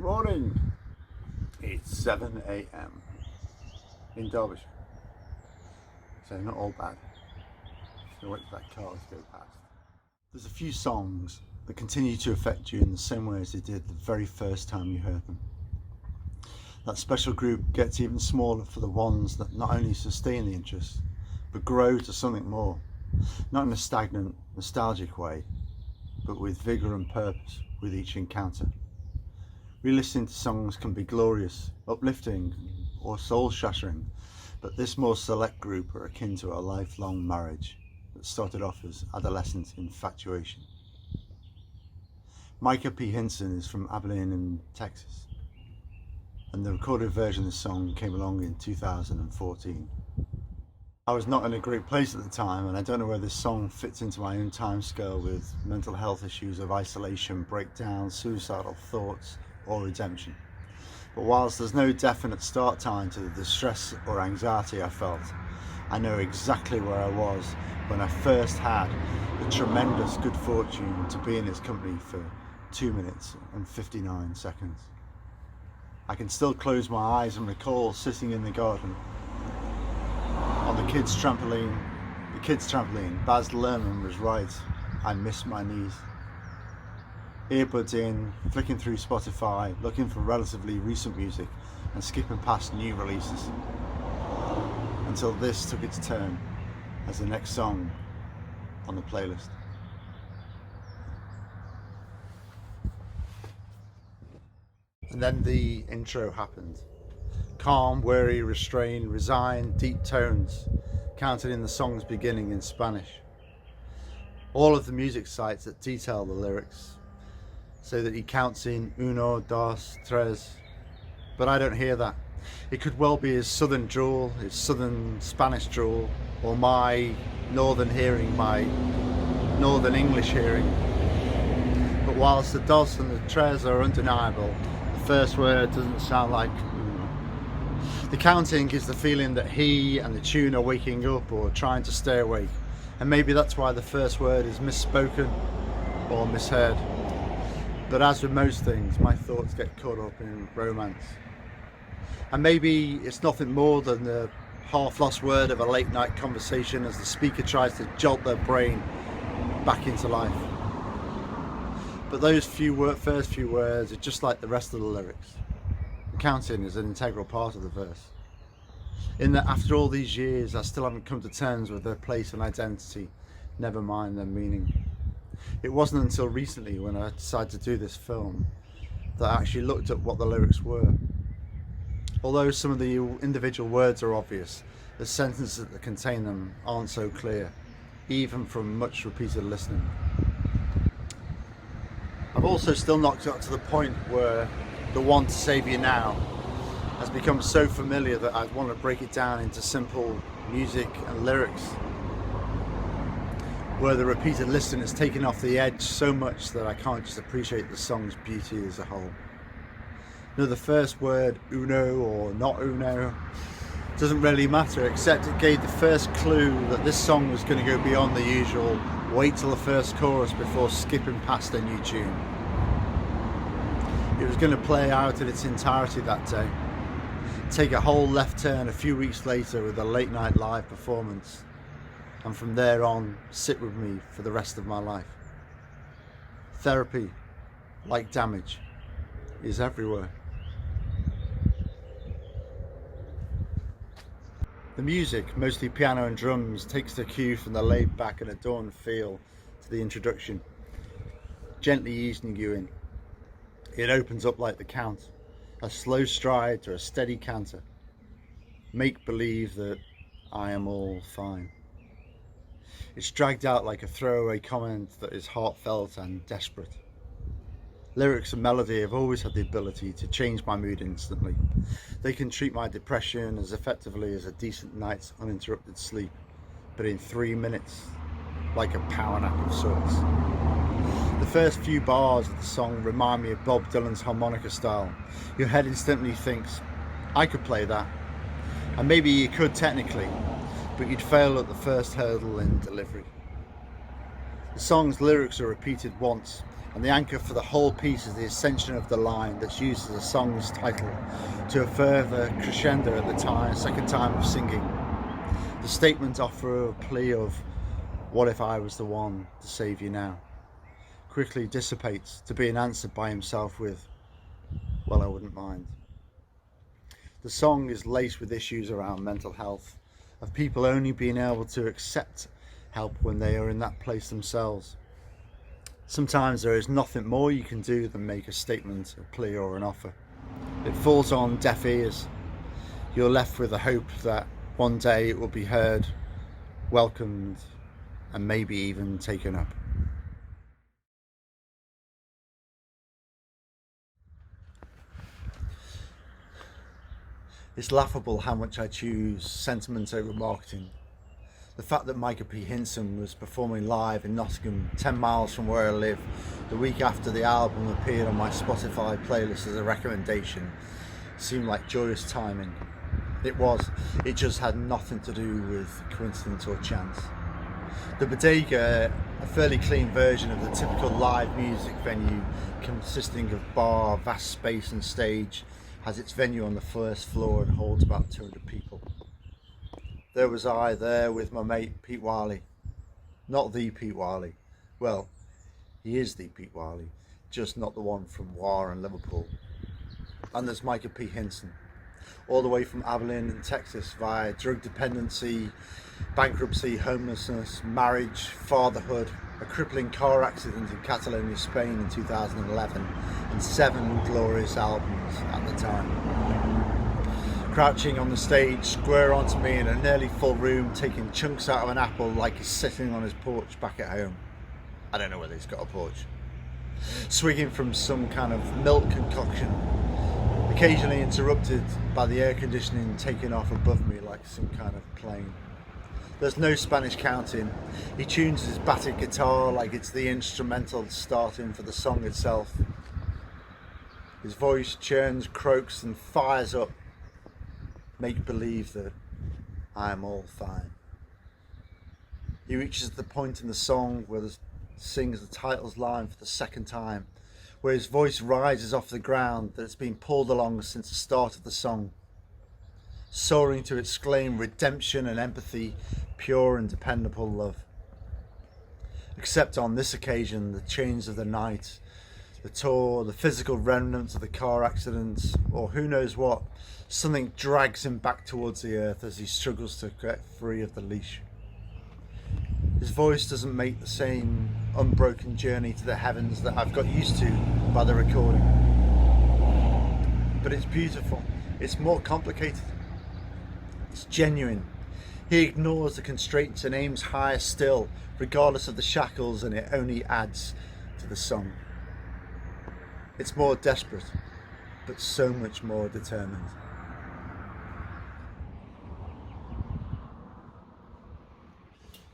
morning. It's 7 a.m. in Derbyshire, so not all bad. Just wait for that car to go past. There's a few songs that continue to affect you in the same way as they did the very first time you heard them. That special group gets even smaller for the ones that not only sustain the interest, but grow to something more. Not in a stagnant, nostalgic way, but with vigour and purpose with each encounter. Re-listening to songs can be glorious, uplifting, or soul-shattering, but this more select group are akin to a lifelong marriage that started off as adolescent infatuation. Micah P. Hinson is from Abilene in Texas, and the recorded version of the song came along in 2014. I was not in a great place at the time, and I don't know where this song fits into my own time scale with mental health issues of isolation, breakdown, suicidal thoughts, or redemption. But whilst there's no definite start time to the distress or anxiety I felt, I know exactly where I was when I first had the tremendous good fortune to be in his company for 2 minutes and 59 seconds. I can still close my eyes and recall sitting in the garden on the kids' trampoline. Baz Luhrmann was right. I miss my knees. Earbuds in, flicking through Spotify, looking for relatively recent music and skipping past new releases. Until this took its turn as the next song on the playlist. And then the intro happened. Calm, wary, restrained, resigned, deep tones counted in the song's beginning in Spanish. All of the music sites that detail the lyrics say that he counts in uno, dos, tres, but I don't hear that. It could well be his southern drawl, his southern Spanish drawl, or my northern hearing, my northern English hearing. But whilst the dos and the tres are undeniable, the first word doesn't sound like uno. The counting gives the feeling that he and the tune are waking up or trying to stay awake, and maybe that's why the first word is misspoken or misheard. But as with most things, my thoughts get caught up in romance. And maybe it's nothing more than the half-lost word of a late-night conversation as the speaker tries to jolt their brain back into life. But those first few words are just like the rest of the lyrics. The counting is an integral part of the verse. In that after all these years, I still haven't come to terms with their place and identity, never mind their meaning. It wasn't until recently, when I decided to do this film, that I actually looked at what the lyrics were. Although some of the individual words are obvious, the sentences that contain them aren't so clear, even from much repeated listening. I've also still not got to the point where the "Want to Save You Now" has become so familiar that I'd want to break it down into simple music and lyrics, where the repeated listening has taken off the edge so much that I can't just appreciate the song's beauty as a whole. No, the first word, uno or not uno, doesn't really matter, except it gave the first clue that this song was going to go beyond the usual wait till the first chorus before skipping past a new tune. It was going to play out in its entirety that day, take a whole left turn a few weeks later with a late night live performance, and from there on sit with me for the rest of my life. Therapy, like damage, is everywhere. The music, mostly piano and drums, takes the cue from the laid back and adorned feel to the introduction, gently easing you in. It opens up like the count, a slow stride to a steady canter. Make believe that I am all fine. It's dragged out like a throwaway comment that is heartfelt and desperate. Lyrics and melody have always had the ability to change my mood instantly. They can treat my depression as effectively as a decent night's uninterrupted sleep, but in 3 minutes, like a power nap of sorts. The first few bars of the song remind me of Bob Dylan's harmonica style. Your head instantly thinks, I could play that. And maybe you could technically, but you'd fail at the first hurdle in delivery. The song's lyrics are repeated once, and the anchor for the whole piece is the ascension of the line that's used as the song's title to a further crescendo at the second time of singing. The statement offer a plea of, "What if I was the one to save you now?" quickly dissipates to be answered by himself with, "Well, I wouldn't mind." The song is laced with issues around mental health, of people only being able to accept help when they are in that place themselves. Sometimes there is nothing more you can do than make a statement, a plea or an offer. It falls on deaf ears. You're left with the hope that one day it will be heard, welcomed, and maybe even taken up. It's laughable how much I choose sentiment over marketing. The fact that Micah P Hinson was performing live in Nottingham, 10 miles from where I live, the week after the album appeared on my Spotify playlist as a recommendation, seemed like joyous timing. It was. It just had nothing to do with coincidence or chance. The Bodega, a fairly clean version of the typical live music venue consisting of bar, vast space and stage, has its venue on the first floor and holds about 200 people. There was I there with my mate Pete Wiley. Not the Pete Wiley. Well, he is the Pete Wiley, just not the one from War and Liverpool. And there's Micah P Hinson, all the way from Abilene in Texas via drug dependency, bankruptcy, homelessness, marriage, fatherhood, a crippling car accident in Catalonia, Spain in 2011, and 7 glorious albums at the time. Crouching on the stage, square onto me in a nearly full room, taking chunks out of an apple like he's sitting on his porch back at home. I don't know whether he's got a porch. Swigging from some kind of milk concoction, occasionally interrupted by the air conditioning taking off above me like some kind of plane. There's no Spanish counting. He tunes his battered guitar like it's the instrumental starting for the song itself. His voice churns, croaks and fires up. Make believe that I am all fine. He reaches the point in the song where he sings the title's line for the second time, where his voice rises off the ground that it's been pulled along since the start of the song, soaring to exclaim redemption and empathy, pure and dependable love. Except on this occasion, the chains of the night, the tour, the physical remnants of the car accidents, or who knows what, something drags him back towards the earth as he struggles to get free of the leash. His voice doesn't make the same unbroken journey to the heavens that I've got used to by the recording. But it's beautiful. It's more complicated. It's genuine. He ignores the constraints and aims higher still, regardless of the shackles, and it only adds to the song. It's more desperate, but so much more determined.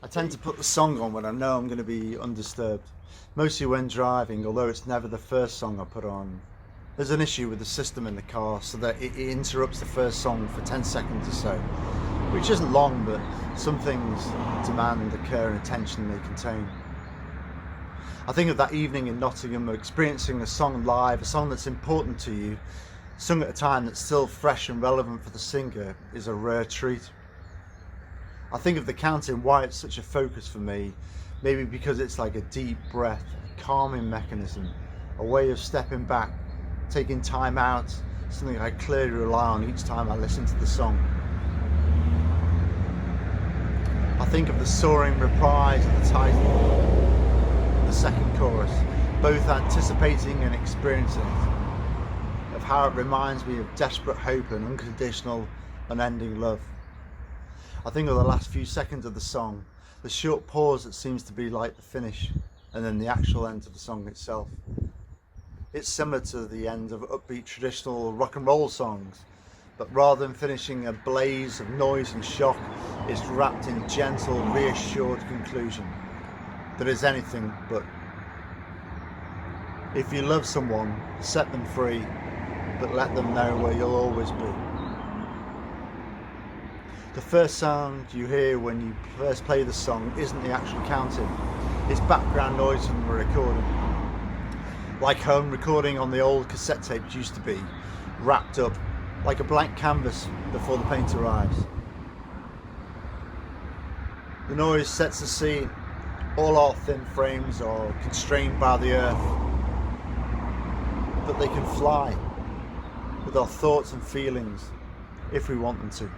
I tend to put the song on when I know I'm going to be undisturbed, mostly when driving, although it's never the first song I put on. There's an issue with the system in the car so that it interrupts the first song for 10 seconds or so, which isn't long, but some things demand the care and attention they contain. I think of that evening in Nottingham, experiencing a song live, a song that's important to you, sung at a time that's still fresh and relevant for the singer, is a rare treat. I think of the counting, why it's such a focus for me, maybe because it's like a deep breath, a calming mechanism, a way of stepping back, taking time out, something I clearly rely on each time I listen to the song. I think of the soaring reprise of the title, the second chorus, both anticipating and experiencing it, of how it reminds me of desperate hope and unconditional, unending love. I think of the last few seconds of the song, the short pause that seems to be like the finish, and then the actual end of the song itself. It's similar to the end of upbeat traditional rock and roll songs, but rather than finishing a blaze of noise and shock, it's wrapped in gentle, reassured conclusion that is anything but. If you love someone, set them free, but let them know where you'll always be. The first sound you hear when you first play the song isn't the actual counting. It's background noise when we're recording. Like home recording on the old cassette tapes used to be, wrapped up like a blank canvas before the paint arrives. The noise sets the scene. All our thin frames are constrained by the earth, but they can fly with our thoughts and feelings if we want them to.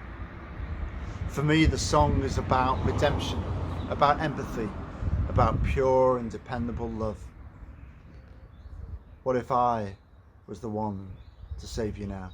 For me, the song is about redemption, about empathy, about pure and dependable love. What if I was the one to save you now?